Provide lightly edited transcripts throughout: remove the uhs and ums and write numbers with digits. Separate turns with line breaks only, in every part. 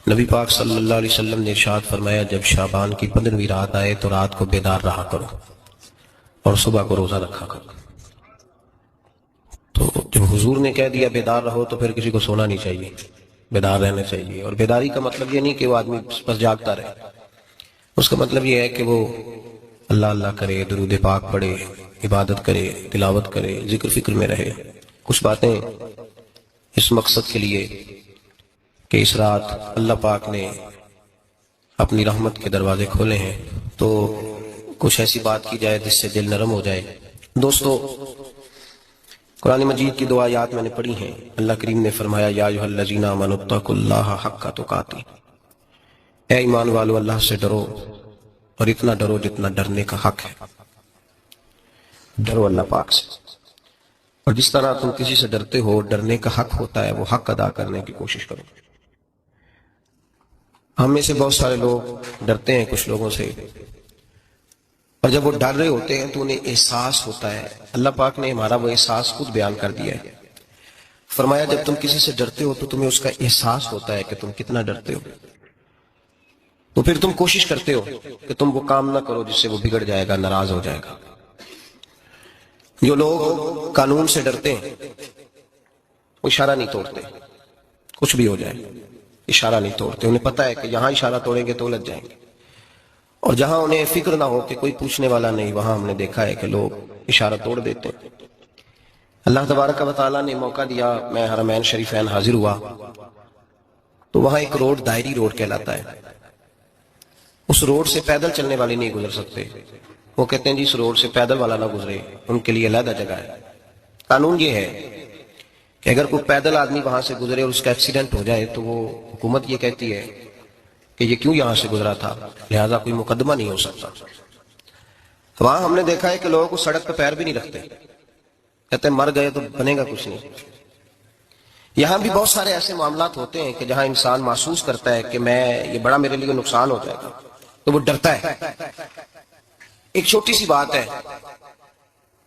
نبی پاک صلی اللہ علیہ وسلم نے ارشاد فرمایا، جب شعبان کی 15ویں رات آئے تو رات کو بیدار رہا کرو اور صبح کو روزہ رکھا کرو۔ تو جب حضور نے کہہ دیا بیدار رہو تو پھر کسی کو سونا نہیں چاہیے، بیدار رہنا چاہیے۔ اور بیداری کا مطلب یہ نہیں کہ وہ آدمی بس جاگتا رہے، اس کا مطلب یہ ہے کہ وہ اللہ اللہ کرے، درود پاک پڑھے، عبادت کرے، تلاوت کرے، ذکر فکر میں رہے۔ کچھ باتیں اس مقصد کے لیے کہ اس رات اللہ پاک نے اپنی رحمت کے دروازے کھولے ہیں، تو کچھ ایسی بات کی جائے جس سے دل نرم ہو جائے۔ دوستو، قرآن مجید کی 2 آیات میں نے پڑھی ہیں۔ اللہ کریم نے فرمایا، یا ایھا الذین آمنوا اتقوا اللہ حق تقاتہ، اے ایمان والو اللہ سے ڈرو اور اتنا ڈرو جتنا ڈرنے کا حق ہے۔ ڈرو اللہ پاک سے، اور جس طرح تم کسی سے ڈرتے ہو، ڈرنے کا حق ہوتا ہے، وہ حق ادا کرنے کی کوشش کرو۔ ہم میں سے بہت سارے لوگ ڈرتے ہیں کچھ لوگوں سے، اور جب وہ ڈر رہے ہوتے ہیں تو انہیں احساس ہوتا ہے۔ اللہ پاک نے ہمارا وہ احساس خود بیان کر دیا ہے۔ فرمایا، جب تم کسی سے ڈرتے ہو تو تمہیں اس کا احساس ہوتا ہے کہ تم کتنا ڈرتے ہو، تو پھر تم کوشش کرتے ہو کہ تم وہ کام نہ کرو جس سے وہ بگڑ جائے گا، ناراض ہو جائے گا۔ جو لوگ قانون سے ڈرتے ہیں وہ اشارہ نہیں توڑتے، کچھ بھی ہو جائے اشارہ نہیں توڑتے۔ انہیں پتہ ہے کہ یہاں اشارہ توڑیں گے تو الجھ جائیں گے، اور جہاں انہیں فکر نہ ہو کہ کوئی پوچھنے والا نہیں، وہاں ہم نے دیکھا ہے کہ لوگ اشارہ توڑ دیتے ہیں۔ اللہ تبارک و تعالیٰ نے موقع دیا، میں حرمین شریفین حاضر ہوا تو وہاں ایک روڈ دائری روڈ کہلاتا ہے۔ اس روڈ سے پیدل چلنے والے نہیں گزر سکتے۔ وہ کہتے ہیں جی اس روڈ سے پیدل والا نہ گزرے، ان کے لیے علیحدہ جگہ ہے۔ قانون یہ ہے کہ اگر کوئی پیدل آدمی وہاں سے گزرے اور اس کا ایکسیڈنٹ ہو جائے تو وہ حکومت یہ کہتی ہے کہ یہ کیوں یہاں سے گزرا تھا، لہٰذا کوئی مقدمہ نہیں ہو سکتا۔ وہاں ہم نے دیکھا ہے کہ لوگوں کو سڑک پہ پیر بھی نہیں رکھتے، کہتے ہیں مر گئے تو بنے گا کچھ نہیں۔ یہاں بھی بہت سارے ایسے معاملات ہوتے ہیں کہ جہاں انسان محسوس کرتا ہے کہ یہ بڑا میرے لیے نقصان ہو جائے گا، تو وہ ڈرتا ہے۔ ایک چھوٹی سی بات ہے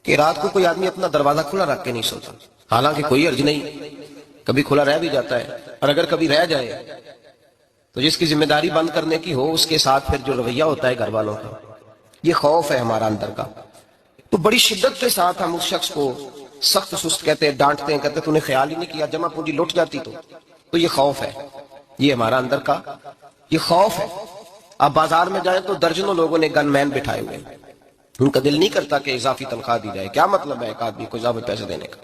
کہ رات کو کوئی آدمی اپنا دروازہ کھلا رکھ کے نہیں سوتا، حالانکہ کوئی حرج نہیں، کبھی کھلا رہ بھی جاتا ہے، اور اگر کبھی رہ جائے تو جس کی ذمہ داری بند کرنے کی ہو اس کے ساتھ پھر جو رویہ ہوتا ہے گھر والوں کا، یہ خوف ہے ہمارا اندر کا، تو بڑی شدت کے ساتھ ہم اس شخص کو سخت سست کہتے ہیں، ڈانٹتے ہیں، کہتے ہیں تو نے خیال ہی نہیں کیا، جمع پونجی لٹ جاتی تو یہ خوف ہے، یہ ہمارا اندر کا یہ خوف ہے۔ آپ بازار میں جائیں تو درجنوں لوگوں نے گن مین بٹھائے ہوئے ہیں، ان کا دل نہیں کرتا کہ اضافی تنخواہ دی جائے، کیا مطلب ہے ایک آدمی کو اضافی پیسے دینے کا،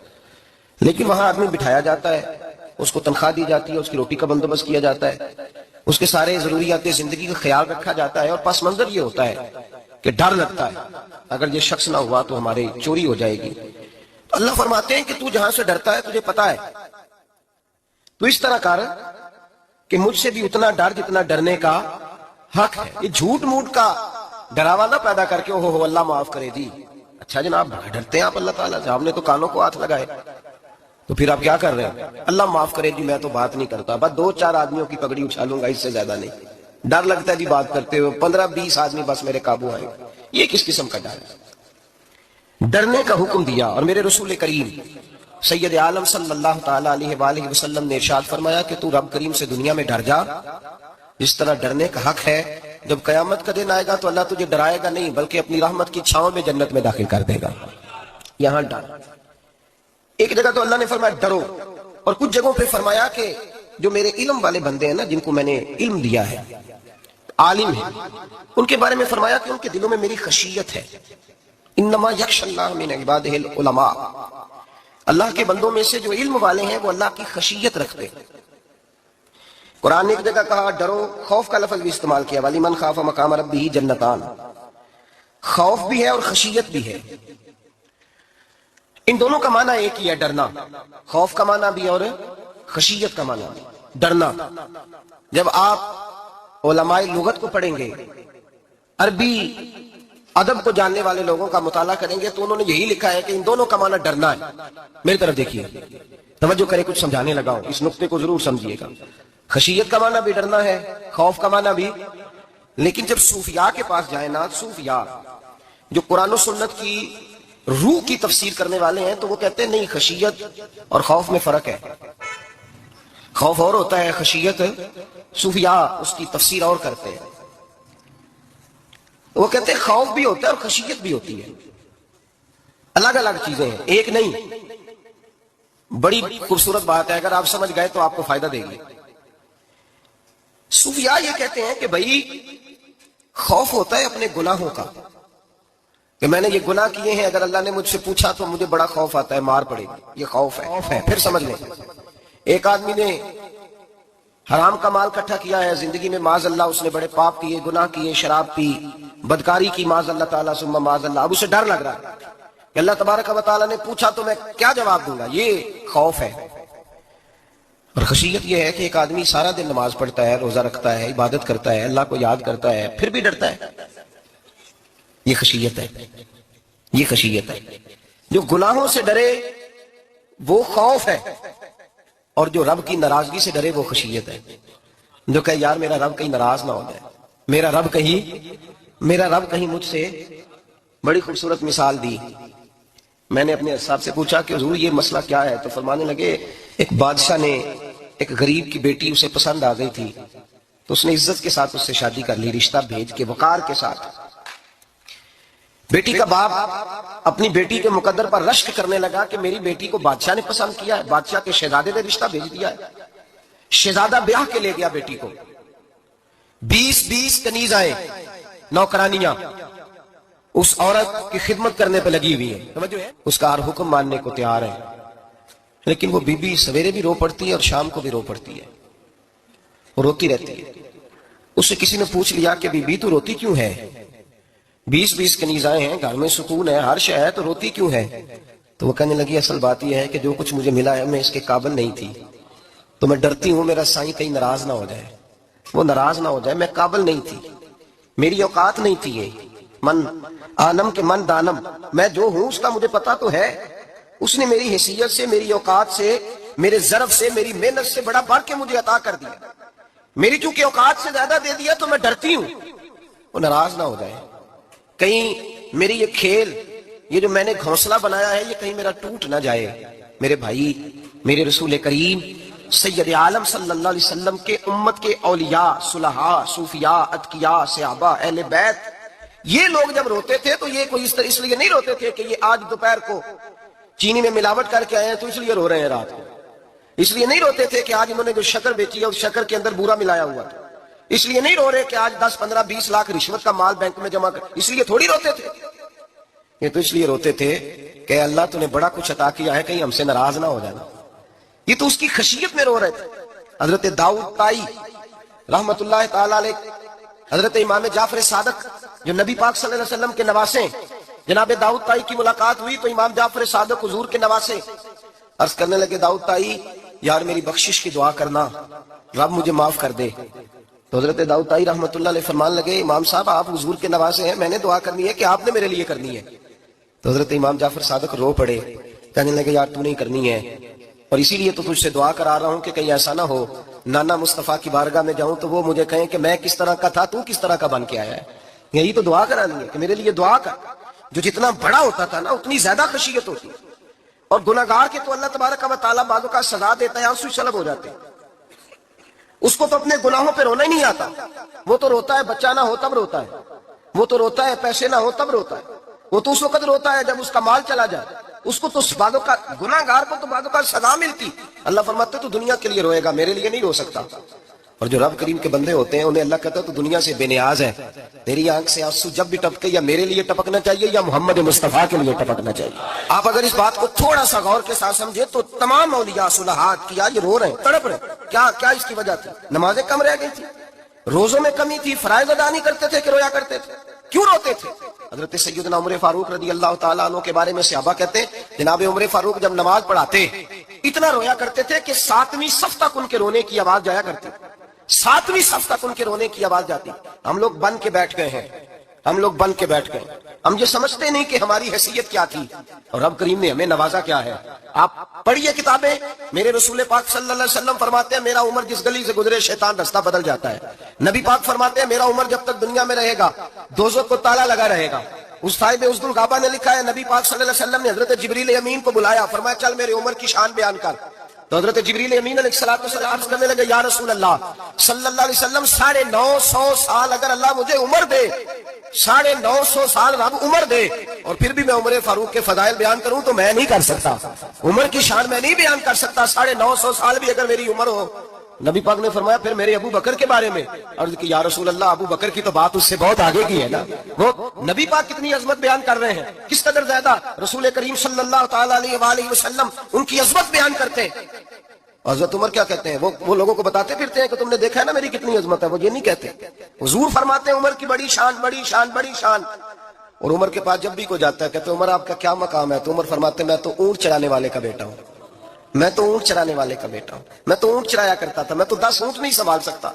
لیکن وہاں آدمی بٹھایا جاتا ہے، اس کو تنخواہ دی جاتی ہے، اس کی روٹی کا بندوبست کیا جاتا ہے، اس کے سارے ضروریات زندگی کا خیال رکھا جاتا ہے، اور پس منظر یہ ہوتا ہے کہ ڈر لگتا ہے اگر یہ شخص نہ ہوا تو ہماری چوری ہو جائے گی۔ تو اللہ فرماتے ہیں کہ تو جہاں سے ڈرتا ہے تجھے پتا ہے، تو اس طرح کر کہ مجھ سے بھی اتنا ڈر جتنا ڈرنے کا حق ہے۔ یہ جھوٹ موٹ کا ڈراوا نہ پیدا کر کے اوہ اللہ معاف کرے جی، اچھا جناب بڑا ڈرتے ہیں آپ اللہ تعالیٰ سے، آپ نے تو کانوں کو ہاتھ لگائے، تو پھر آپ کیا کر رہے ہیں؟ اللہ معاف کرے جی میں تو بات نہیں کرتا، بس 2-4 آدمیوں کی پگڑی اچھالوں گا، اس سے زیادہ نہیں، ڈر لگتا ہے جی بات کرتے ہوئے، 15-20 آدمی بس میرے قابو آئے گا۔ یہ کس قسم کا ڈر ہے؟ ڈرنے کا حکم دیا، اور میرے رسول کریم سید عالم صلی اللہ تعالیٰ علیہ وآلہ وسلم نے ارشاد فرمایا کہ تو رب کریم سے دنیا میں ڈر جا جس طرح ڈرنے کا حق ہے۔ جب قیامت کا دن آئے گا تو اللہ تجھے ڈرائے گا نہیں بلکہ اپنی رحمت کی چھاؤں میں جنت میں داخل کر دے گا۔ یہاں ڈر، ایک جگہ تو اللہ نے فرمایا ڈرو، اور کچھ جگہوں پہ فرمایا کہ جو میرے علم والے بندے ہیں نا، جن کو میں نے علم دیا ہے، عالم ہیں، ان کے بارے میں فرمایا کہ ان کے دلوں میں میری خشیت ہے۔ انما یخشی اللہ من عبادہ العلماء، اللہ کے بندوں میں سے جو علم والے ہیں وہ اللہ کی خشیت رکھتے ہیں۔ قرآن نے ایک جگہ کہا ڈرو، خوف کا لفظ بھی استعمال کیا، وَلِمَنْ خَافَ مَقَامَ رَبِّهِ جَنَّتَانِ، خوف بھی ہے اور خشیت بھی ہے۔ ان دونوں کا معنی ایک ہی ہے، ڈرنا، خوف کا معنی بھی اور خشیت کا معنی بھی، ڈرنا۔ جب آپ علماء لغت کو پڑھیں گے، عربی ادب کو جاننے والے لوگوں کا مطالعہ کریں گے تو انہوں نے یہی لکھا ہے کہ ان دونوں کا معنی ڈرنا ہے۔ میری طرف دیکھیے، توجہ کریں، کچھ سمجھانے لگا ہوں، اس نقطے کو ضرور سمجھیے گا۔ خشیت کا معنی بھی ڈرنا ہے، خوف کا معنی بھی، لیکن جب صوفیاء کے پاس جائیں نا، صوفیاء جو قرآن و سنت کی روح کی تفسیر کرنے والے ہیں، تو وہ کہتے ہیں نہیں، خشیت اور خوف میں فرق ہے، خوف اور ہوتا ہے، خشیت صوفیاء اس کی تفسیر اور کرتے ہیں. وہ کہتے ہیں خوف بھی ہوتا ہے اور خشیت بھی ہوتی ہے, الگ الگ چیزیں ہیں, ایک نہیں. بڑی خوبصورت بات ہے, اگر آپ سمجھ گئے تو آپ کو فائدہ دے گی. صوفیاء یہ کہتے ہیں کہ بھائی خوف ہوتا ہے اپنے گناہوں کا, کہ میں نے یہ گناہ کیے ہیں, اگر اللہ نے مجھ سے پوچھا تو مجھے بڑا خوف آتا ہے, مار پڑے گی, یہ خوف ہے. پھر سمجھ لیں, ایک آدمی نے حرام کا مال اکٹھا کیا ہے زندگی میں, معاذ اللہ اس نے بڑے پاپ کیے, گناہ کیے, شراب پی, بدکاری کی, معاذ اللہ تعالیٰ ثم معاذ اللہ. اب اسے ڈر لگ رہا ہے کہ اللہ تبارک و تعالیٰ نے پوچھا تو میں کیا جواب دوں گا, یہ خوف ہے. اور خشیت یہ ہے کہ ایک آدمی سارا دن نماز پڑھتا ہے, روزہ رکھتا ہے, عبادت کرتا ہے, اللہ کو یاد کرتا ہے, پھر بھی ڈرتا ہے. یہ خشیت ہے, یہ خشیت ہے. جو گناہوں سے ڈرے وہ خوف ہے, اور جو رب کی ناراضگی سے ڈرے وہ خشیت ہے. جو کہ یار میرا رب کہیں ناراض نہ ہو جائے, میرا رب کہیں مجھ سے. بڑی خوبصورت مثال دی. میں نے اپنے صاحب سے پوچھا کہ حضور یہ مسئلہ کیا ہے, تو فرمانے لگے ایک بادشاہ نے ایک غریب کی بیٹی اسے پسند آ گئی تھی, تو اس نے عزت کے ساتھ اس سے شادی کر لی, رشتہ بھیج کے وقار کے ساتھ. بیٹی کا باپ اپنی بیٹی کے مقدر پر رشک کرنے لگا کہ میری بیٹی کو بادشاہ نے پسند کیا ہے, بادشاہ کے شہزادے نے رشتہ بھیج دیا ہے. شہزادہ بیاہ کے لے گیا بیٹی کو, 20 کنیزائیں نوکرانیاں اس عورت کی خدمت کرنے پہ لگی ہوئی ہیں, اس کا ہر حکم ماننے کو تیار ہے. لیکن وہ بی بی سویرے بھی رو پڑتی ہے اور شام کو بھی رو پڑتی ہے, وہ روتی رہتی ہے. اس سے کسی نے پوچھ لیا کہ بی بی تو روتی کیوں ہے, 20 کنیزائیں ہیں, گھر میں سکون ہے, ہر شے ہے, تو روتی کیوں ہے؟ تو وہ کہنے لگی اصل بات یہ ہے کہ جو کچھ مجھے ملا ہے میں اس کے قابل نہیں تھی, تو میں ڈرتی ہوں میرا سائیں کہیں ناراض نہ ہو جائے, وہ ناراض نہ ہو جائے, میں قابل نہیں تھی, میری اوقات نہیں تھی. یہ من آنم کے من دانم, میں جو ہوں اس کا مجھے پتا تو ہے. اس نے میری حیثیت سے, میری اوقات سے, میرے ظرف سے, میری محنت سے بڑا بڑھ کے مجھے عطا کر دیا. میری چونکہ اوقات سے زیادہ دے دیا تو میں ڈرتی ہوں وہ ناراض نہ ہو جائے, کہیں میری یہ کھیل, یہ جو میں نے گھونسلہ بنایا ہے, یہ کہیں میرا ٹوٹ نہ جائے. میرے بھائی, میرے رسول کریم سید عالم صلی اللہ علیہ وسلم کے امت کے اولیاء, صلحاء, صوفیاء, اتقیاء, صحابہ, اہل بیت, یہ لوگ جب روتے تھے تو یہ کوئی اس لیے نہیں روتے تھے کہ یہ آج دوپہر کو چینی میں ملاوٹ کر کے آئے ہیں تو اس لیے رو رہے ہیں رات کو. اس لیے نہیں روتے تھے کہ آج انہوں نے جو شکر بیچی ہے اس شکر کے اندر بورا ملایا ہوا تھا. اس لیے نہیں رو رہے کہ آج 10, 15, 20 لاکھ رشوت کا مال بینک میں جمع کر, اس لیے تھوڑی روتے تھے. یہ تو اس لیے روتے تھے کہ اللہ تو نے بڑا کچھ عطا کیا ہے, کہیں ہم سے ناراض نہ ہو جانا. یہ تو اس کی خشیت میں رو رہے تھے. حضرت داؤد طائی رحمت اللہ تعالی علیہ, حضرت امام جعفر صادق جو نبی پاک صلی اللہ علیہ وسلم کے نواسے, جناب داؤد طائی کی ملاقات ہوئی تو امام جعفر صادق حضور کے نواسے عرض کرنے لگے, داؤد طائی یار میری بخشش کی دعا کرنا, رب مجھے معاف کر دے. تو حضرت داؤد طائی رحمت اللہ علیہ فرمان لگے, امام صاحب آپ حضور کے نواسے ہیں, میں نے دعا کرنی ہے کہ آپ نے میرے لیے کرنی ہے. تو حضرت امام جعفر صادق رو پڑے, کہنے لگے یار تو نہیں کرنی ہے, اور اسی لیے تو تجھ سے دعا کرا رہا ہوں کہ کہیں ایسا نہ ہو نانا مصطفیٰ کی بارگاہ میں جاؤں تو وہ مجھے کہیں کہ میں کس طرح کا تھا, تو کس طرح کا بن کے آیا ہے. یہی تو دعا کرانی ہے کہ میرے لیے دعا کر. جو جتنا بڑا ہوتا تھا نا اتنی زیادہ خشیت ہوتی ہے. اور گناہگار کے تو اللہ تبارک و تعالیٰ بعضوں کا سزا دیتا ہے, آنسو سلب ہو جاتے ہیں. اس کو تو اپنے گناہوں پہ رونا ہی نہیں آتا. وہ تو روتا ہے بچہ نہ ہو تب روتا ہے, وہ تو روتا ہے پیسے نہ ہو تب روتا ہے, وہ تو اس وقت روتا ہے جب اس کا مال چلا جائے. اس کو تو بعضوں کا, گناہگار کو تو بعضوں کا سزا ملتی. اللہ فرماتے تو دنیا کے لیے روئے گا, میرے لیے نہیں رو سکتا. اور جو رب کریم کے بندے ہوتے ہیں انہیں اللہ کہتا ہے تو دنیا سے بے نیاز ہے, تیری آنکھ سے آنسو جب بھی ٹپکے یا میرے لیے ٹپکنا چاہیے یا محمد مصطفیٰ کے لیے ٹپکنا چاہیے. آپ اگر اس بات کو تھوڑا سا غور کے ساتھ سمجھے تو تمام اولیاء صلحات کیا یہ رو رہے ہیں, تڑپ رہے ہیں. کیا اس کی وجہ تھی؟ نمازیں کم رہ گئی تھی, روزوں میں کمی تھی, فرائض ادا نہیں کرتے تھے کہ رویا کرتے تھے. کیوں روتے تھے؟ حضرت سیدنا عمر فاروق رضی اللہ تعالیٰ عنہ کے بارے میں صحابہ کہتے ہیں, جناب عمر فاروق جب نماز پڑھاتے اتنا رویا کرتے تھے کہ 7ویں صف تک ان کے رونے کی آواز جایا کرتی, 7ویں صف تک ان کے رونے کی آواز جاتی. ہم لوگ بن کے بیٹھ گئے ہیں, ہم یہ سمجھتے نہیں کہ ہماری حیثیت کیا تھی اور رب کریم نے ہمیں نوازا کیا ہے. آپ پڑھیے کتابیں, میرے رسول پاک صلی اللہ علیہ وسلم فرماتے ہیں میرا عمر جس گلی سے گزرے شیطان رستہ بدل جاتا ہے. نبی پاک فرماتے ہیں میرا عمر جب تک دنیا میں رہے گا دوزخ کو تالا لگا رہے گا. اس صاحب عزد الغابہ نے لکھا ہے نبی پاک صلی اللہ علیہ وسلم نے حضرت جبریل امین کو بلایا, فرمایا چل میرے عمر کی شان بیان کر. تو حضرت جبریل امین علیہ السلام عرض کرنے لگے یا رسول اللہ صلی اللہ علیہ وسلم 950 سال اگر اللہ مجھے عمر دے، 950 سال رب عمر دے اور پھر بھی میں عمر فاروق کے فضائل بیان کروں تو میں نہیں کر سکتا، عمر کی شان میں نہیں بیان کر سکتا، 950 سال بھی اگر میری عمر ہو۔ نبی پاک نے فرمایا پھر میرے ابو بکر کے بارے میں، عرض کی یا رسول اللہ ابو بکر کی تو بات اس سے بہت آگے کی ہے نا، وہ نبی پاک کتنی عظمت بیان کر رہے ہیں، کس قدر زیادہ رسول کریم صلی اللہ تعالی علیہ وآلہ وسلم ان کی عظمت بیان کرتے ہیں۔ حضرت عمر کیا کہتے ہیں، وہ لوگوں کو بتاتے پھرتے ہیں کہ تم نے دیکھا ہے نا میری کتنی عظمت ہے، وہ یہ نہیں کہتے، حضور فرماتے ہیں عمر کی بڑی شان بڑی شان بڑی شان۔ اور عمر کے پاس جب بھی کوئی جاتا ہے کہتے ہیں عمر آپ کا کیا مقام ہے، تو عمر فرماتے ہیں میں تو اونٹ چرانے والے کا بیٹا ہوں، میں تو اونٹ چرانے والے کا بیٹا ہوں، میں تو اونٹ چرایا کرتا تھا، میں تو 10 اونٹ نہیں سنبھال سکتا۔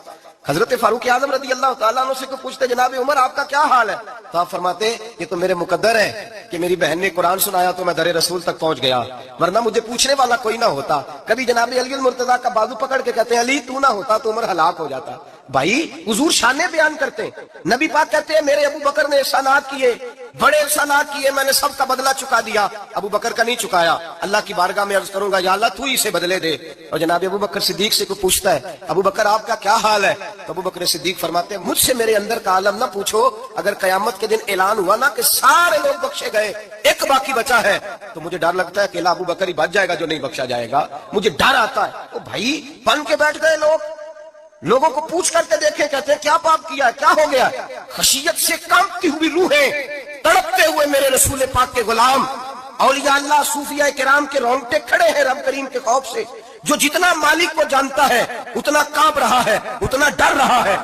حضرت فاروق اعظم رضی اللہ تعالیٰ عنہ سے کو پوچھتے جناب عمر آپ کا کیا حال ہے، تو آپ فرماتے یہ تو میرے مقدر ہے کہ میری بہن نے قرآن سنایا تو میں در رسول تک پہنچ گیا، ورنہ مجھے پوچھنے والا کوئی نہ ہوتا۔ کبھی جناب علی المرتضیٰ کا بازو پکڑ کے کہتے ہیں علی تو نہ ہوتا تو عمر ہلاک ہو جاتا۔ بھائی حضور شانیں بیان کرتے ہیں، نبی پاک کہتے ہیں میرے ابو بکر نے احسانات کیے، بڑے احسانات کیے، میں نے سب کا بدلہ چکا دیا، ابو بکر کا نہیں چکایا، اللہ کی بارگاہ میں عرض کروں گا یا اللہ تو ہی اسے بدلے دے۔ اور جناب ابو بکر صدیق سے کوئی پوچھتا ہے ابو بکر آپ کا کیا حال ہے، تو ابو بکر صدیق فرماتے ہیں مجھ سے میرے اندر کا عالم نہ پوچھو، اگر قیامت کے دن اعلان ہوا نا کہ سارے لوگ بخشے گئے ایک باقی بچا ہے تو مجھے ڈر لگتا ہے کہ ابو بکر ہی بچ جائے گا جو نہیں بخشا جائے گا، مجھے ڈر آتا ہے۔ تو بھائی بن کے بیٹھ گئے لوگوں کو پوچھ کر کے دیکھیں، کہتے ہیں کیا پاپ کیا، کیا ہو گیا، خشیت سے کانپتی ہوئی روحیں، تڑپتے ہوئے میرے رسول پاک کے غلام، اولیاء اللہ صوفیاء کرام کے رونگٹے کھڑے ہیں رب کریم کے خوف سے، جو جتنا مالک کو جانتا ہے اتنا کانپ رہا ہے، اتنا ڈر رہا ہے،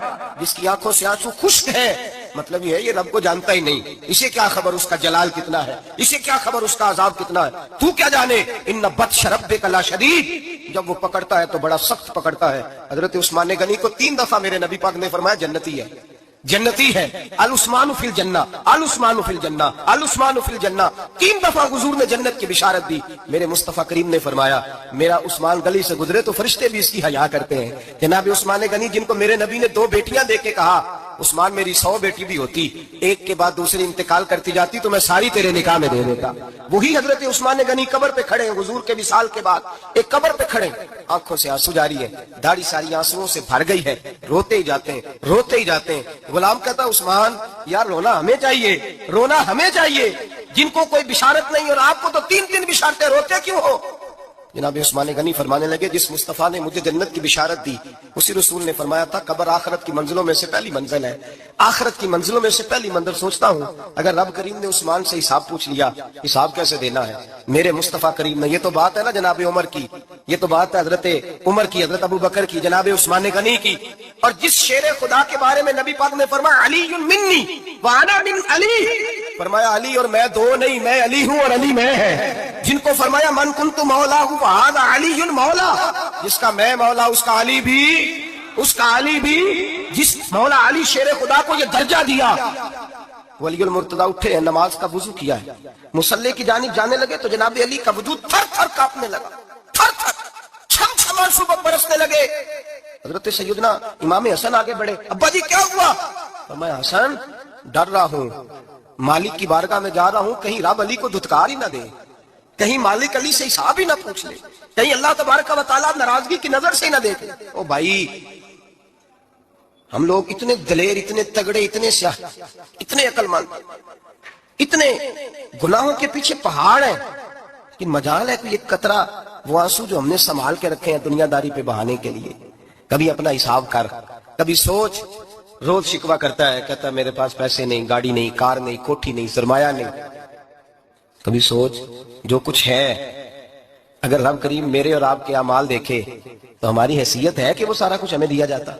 جس کی آنکھوں سے آنسو خشک ہے، مطلب یہ ہے یہ رب کو جانتا ہی نہیں، اسے کیا خبر اس کا جلال کتنا ہے، اسے کیا خبر اس کا عذاب کتنا ہے، تو کیا جانے ان بطش ربک لشدید، جب وہ پکڑتا ہے تو بڑا سخت پکڑتا ہے۔ حضرت عثمان غنی کو 3 دفعہ میرے نبی پاک نے فرمایا جنتی ہے، جنتی ہے، العثمان فی الجنہ، العثمان فی الجنہ، العثمان فی الجنہ، 3 دفعہ حضور نے جنت کی بشارت دی۔ میرے مصطفیٰ کریم نے فرمایا میرا عثمان گلی سے گزرے تو فرشتے بھی اس کی حیا کرتے ہیں۔ جناب عثمان غنی جن کو میرے نبی نے 2 بیٹیاں دے کے کہا عثمان میری 100 بیٹی بھی ہوتی، ایک کے بعد دوسری انتقال کرتی جاتی تو میں ساری تیرے نکاح میں دے دیتا، وہی حضرت عثمان غنی قبر پہ کھڑے ہیں حضور کے وصال کے بعد، ایک قبر پہ کھڑے، آنکھوں سے آنسو جاری ہے، داڑھی ساری آنسوؤں سے بھر گئی ہے، روتے ہی جاتے ہیں، روتے ہی جاتے ہیں۔ غلام کہتا عثمان یار رونا ہمیں چاہیے، رونا ہمیں چاہیے، جن کو کوئی بشارت نہیں اور آپ کو تو 3 بشارتیں، روتے کیوں ہو؟ جناب عثمان غنی فرمانے لگے جس مصطفیٰ نے مجھے جنت کی بشارت دی اسی رسول نے فرمایا تھا قبر آخرت کی منزلوں میں سے پہلی منزل ہے، آخرت کی منزلوں میں سے پہلی منزل۔ سوچتا ہوں اگر رب کریم نے عثمان سے حساب پوچھ لیا حساب کیسے دینا ہے میرے مصطفیٰ کریم نے، یہ تو بات ہے نا جناب عمر کی، یہ تو بات ہے حضرت عمر کی، حضرت ابو بکر کی، جناب عثمان غنی کی۔ اور جس شیر خدا کے بارے میں نبی پاک نے فرمایا علی منی وانا من علی، فرمایا علی اور میں 2 نہیں، میں علی ہوں اور علی میں ہے، جن کو فرمایا من کنت مولا ہوں وہذا علی مولا، جس کا میں مولا اس کا علی بھی، اس کا علی بھی، جس مولا علی شیر خدا کو یہ درجہ دیا۔ ولی المرتضیٰ اٹھے ہیں، نماز کا وضو کیا ہے، مصلی کی جانب جانے لگے تو جناب علی کا وجود تھر تھر کانپنے لگا، تھر تھر چھم چھم آنسو برسنے لگے۔ حضرت سیدنا امام حسن آگے بڑھے، ابا جی کیا ہوا؟ فرمایا حسن ڈر رہا ہوں، مالک کی بارگاہ میں جا رہا ہوں، کہیں رب علی کو دھتکار ہی نہ دے، کہیں مالک علی سے حساب ہی نہ پوچھ لے، کہیں اللہ تبارک و تعالیٰ ناراضگی کی نظر سے ہی نہ دیکھے۔ او بھائی ہم لوگ اتنے دلیر، اتنے تگڑے، اتنے سیاہ، اتنے عقل مند، اتنے گناہوں کے پیچھے پہاڑ ہیں کہ مجال ہے کہ ایک قطرہ وہ آنسو جو ہم نے سنبھال کے رکھے ہیں دنیا داری پہ بہانے کے لیے، کبھی اپنا حساب کر، کبھی سوچ۔ روز شکوہ کرتا ہے، کہتا ہے میرے پاس پیسے نہیں، گاڑی نہیں، کار نہیں، کوٹھی نہیں، سرمایہ نہیں۔ کبھی سوچ جو کچھ ہے اگر رب کریم میرے اور آپ کے اعمال دیکھے تو ہماری حیثیت ہے کہ وہ سارا کچھ ہمیں دیا جاتا،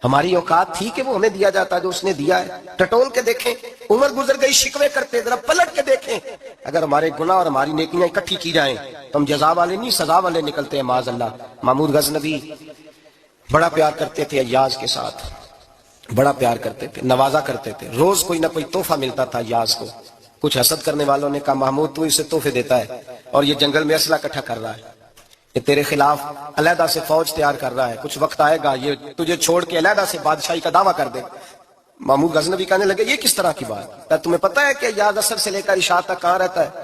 ہماری اوقات تھی کہ وہ ہمیں دیا جاتا جو اس نے دیا ہے۔ ٹٹول کے دیکھیں، عمر گزر گئی، شکوے کرتے، ذرا پلٹ کے دیکھیں، اگر ہمارے گناہ اور ہماری نیکیاں اکٹھی کی جائیں تو ہم جزا والے نہیں سزا والے نکلتے ہیں معاذ اللہ۔ محمود غزنوی بڑا پیار کرتے تھے ایاز کے ساتھ، بڑا پیار کرتے تھے، نوازا کرتے تھے، روز کوئی نہ کوئی تحفہ ملتا تھا ایاز کو۔ کچھ حسد کرنے والوں نے کہا محمود تو اسے تحفے دیتا ہے اور یہ جنگل میں اسلحہ اکٹھا کر رہا ہے، یہ تیرے خلاف علیحدہ سے فوج تیار کر رہا ہے، کچھ وقت آئے گا یہ تجھے چھوڑ کے علیحدہ سے بادشاہی کا دعویٰ کر دے۔ محمود غزنوی کہنے لگے یہ کس طرح کی بات ہے، تمہیں پتہ ہے کہ یاد اثر سے لے کر عشاء تک کہاں رہتا ہے؟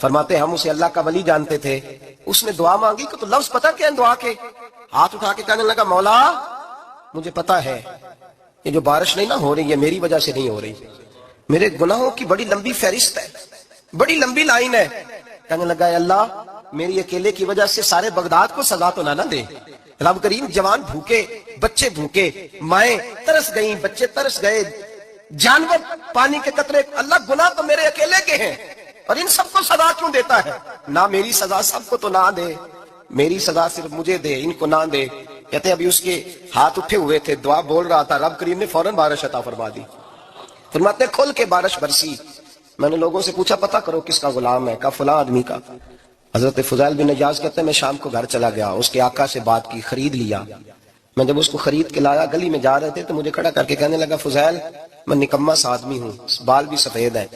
فرماتے ہم اسے اللہ کا ولی جانتے تھے، اس نے دعا مانگی تو لفظ پتہ کیا ہے دعا کے؟ ہاتھ اٹھا کے کہنے لگا مولا مجھے پتا ہے یہ جو بارش نہیں نہ ہو رہی ہے میری وجہ سے نہیں ہو رہی، میرے گناہوں کی بڑی لمبی فہرست ہے، بڑی لمبی لائن ہے۔ کہنے لگا اے اللہ میری اکیلے کی وجہ سے سارے بغداد کو سزا تو نہ دے۔ رب کریم جوان بھوکے، بچے بھوکے، مائیں ترس گئیں، بچے ترس گئے، جانور پانی کے قطرے، اللہ گناہ تو میرے اکیلے کے ہیں اور ان سب کو سزا کیوں دیتا ہے؟ نہ میری سزا سب کو تو نہ دے، میری سزا صرف مجھے دے، ان کو نہ دے۔ کہتے ہیں ابھی اس کے ہاتھ اٹھے ہوئے تھے، دعا بول رہا تھا، رب کریم نے فوراً بارش عطا فرما دی۔ فرماتے ہیں کھل کے بارش برسی۔ میں نے لوگوں سے پوچھا پتہ کرو کس کا غلام ہے، کہا فلاں آدمی کا۔ حضرت فضیل بن عیاض کہتے ہیں میں شام کو گھر چلا گیا، اس کے آقا سے بات کی، خرید لیا۔ میں جب اس کو خرید کے لایا گلی میں جا رہے تھے تو مجھے کھڑا کر کے کہنے لگا فضیل میں نکما سا آدمی ہوں، بال بھی سفید ہے،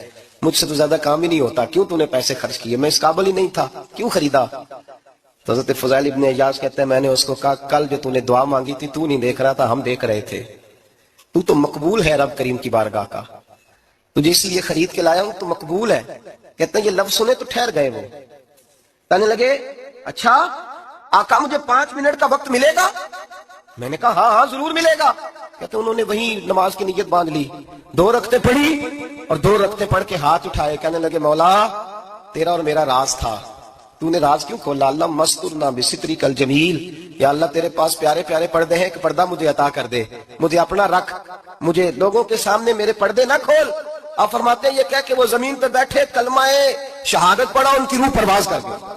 مجھ سے تو زیادہ کام ہی نہیں ہوتا، کیوں تو نے پیسے خرچ کیے؟ میں اس قابل ہی نہیں تھا، کیوں خریدا؟ تو حضرت فضیل ابن عیاض کہتے ہیں میں نے اس کو کہا کل جو تو نے دعا مانگی تھی تو نہیں دیکھ رہا تھا، ہم دیکھ رہے تھے، تو مقبول ہے رب کریم کی بارگاہ کا، تجھے اس لیے خرید کے لایا ہوں تو مقبول ہے۔ کہتے ہیں یہ لفظ سنے تو ٹھہر گئے، وہ کہنے لگے اچھا آقا مجھے 5 منٹ کا وقت ملے گا؟ میں نے کہا ہاں ہاں ضرور ملے گا۔ کہتے انہوں نے وہی نماز کی نیت باندھ لی، 2 رکعتیں پڑھی اور 2 رکعتیں پڑھ کے ہاتھ اٹھائے، کہنے لگے مولا تیرا اور میرا راز تھا، تو نے راز کیوں کھولا؟ اللہ مسترنا بستری کل جمیل، یا اللہ تیرے پاس پیارے پیارے پردے ہیں کہ پردہ مجھے عطا کر دے، مجھے اپنا رکھ، مجھے لوگوں کے سامنے میرے پردے نہ کھول۔ آپ فرماتے ہیں یہ کہہ کہ وہ زمین پہ بیٹھے کلمہ شہادت پڑھا، ان کی روح پرواز کر گئی۔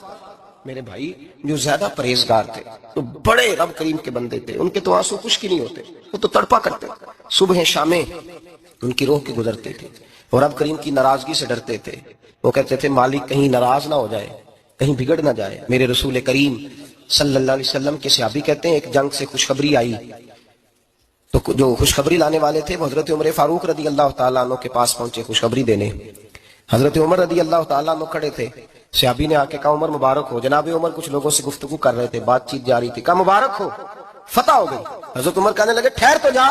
میرے بھائی جو زیادہ پرہیزگار تھے تو بڑے رب کریم کے بندے تھے، ان کے تو آنسو خشک ہی نہیں ہوتے، وہ تو تڑپا کرتے، صبح شامیں ان کی روح کے گزرتے تھے، اور رب کریم کی ناراضگی سے ڈرتے تھے۔ وہ کہتے تھے مالک کہیں ناراض نہ ہو جائے، کہیں بگڑ نہ جائے۔ میرے رسول کریم صلی اللہ علیہ وسلم کے صحابی کہتے ہیں ایک جنگ سے خوشخبری آئی تو جو خوشخبری لانے والے تھے وہ حضرت عمر فاروق رضی اللہ تعالیٰ عنہ کے پاس پہنچے خوشخبری دینے۔ حضرت عمر رضی اللہ تعالیٰ عنہ کھڑے تھے، صحابی نے آ کے کہا عمر مبارک ہو۔ جناب عمر کچھ لوگوں سے گفتگو کر رہے تھے، بات چیت جاری تھی، کہا مبارک ہو فتح ہو گئی۔ حضرت عمر کہنے لگے ٹھہر تو جا،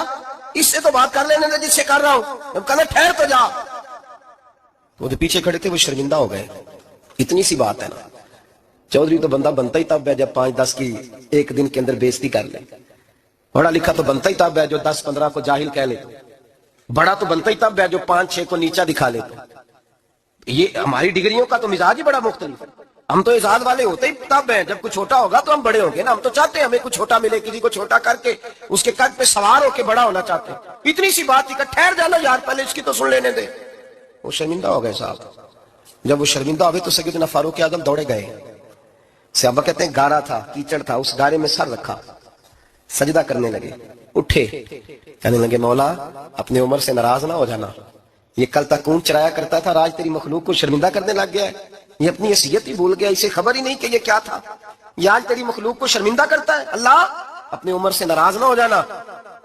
اس سے تو بات کر لینے دے جس سے کر رہا ہوں۔ جب کہنا ٹھہر تو جا، وہ جو پیچھے کھڑے تھے وہ شرمندہ ہو گئے، اتنی سی بات ہے نا، چودھری تو بندہ بنتا ہی تب ہے جب 5-10 کی ایک دن کے اندر بےزتی کر لے، پڑھا لکھا تو بنتا ہی تب ہے جو 10-15 کو جاہل کہہ لے، بڑا تو بنتا ہی تب ہے جو 5-6 کو نیچا دکھا لے۔ یہ ہماری ڈگریوں کا تو مزاج ہی بڑا مختلف ہے، ہم تو اعزاز والے ہوتے ہی تب ہیں جب کچھ چھوٹا ہوگا تو ہم بڑے ہوں گے نا، ہم تو چاہتے ہیں ہمیں کچھ چھوٹا ملے، کسی کو چھوٹا کر کے اس کے قد پہ سوار ہو کے بڑا ہونا چاہتے ہیں۔ اتنی سی بات تھی کہ ٹھہر جانا یار پہلے اس کی تو سن لینے دے۔ وہ شرمندہ ہو گئے صاحب، جب وہ شرمندہ ہوئے تو سیدنا فاروق اعظم دوڑے گئے، صحابہ کہتے ہیں گارا تھا، کیچڑ تھا، اس گارے میں سر رکھا، سجدہ کرنے لگے، اٹھے، کہنے لگے مولا اپنے عمر سے ناراض نہ ہو جانا، یہ کل تک اونٹ چرایا کرتا تھا، آج تیری مخلوق کو شرمندہ کرنے لگ گیا ہے، یہ اپنی حیثیت ہی بھول گیا، اسے خبر ہی نہیں کہ یہ کیا تھا، یہ آج تیری مخلوق کو شرمندہ کرتا ہے، اللہ اپنے عمر سے ناراض نہ ہو جانا۔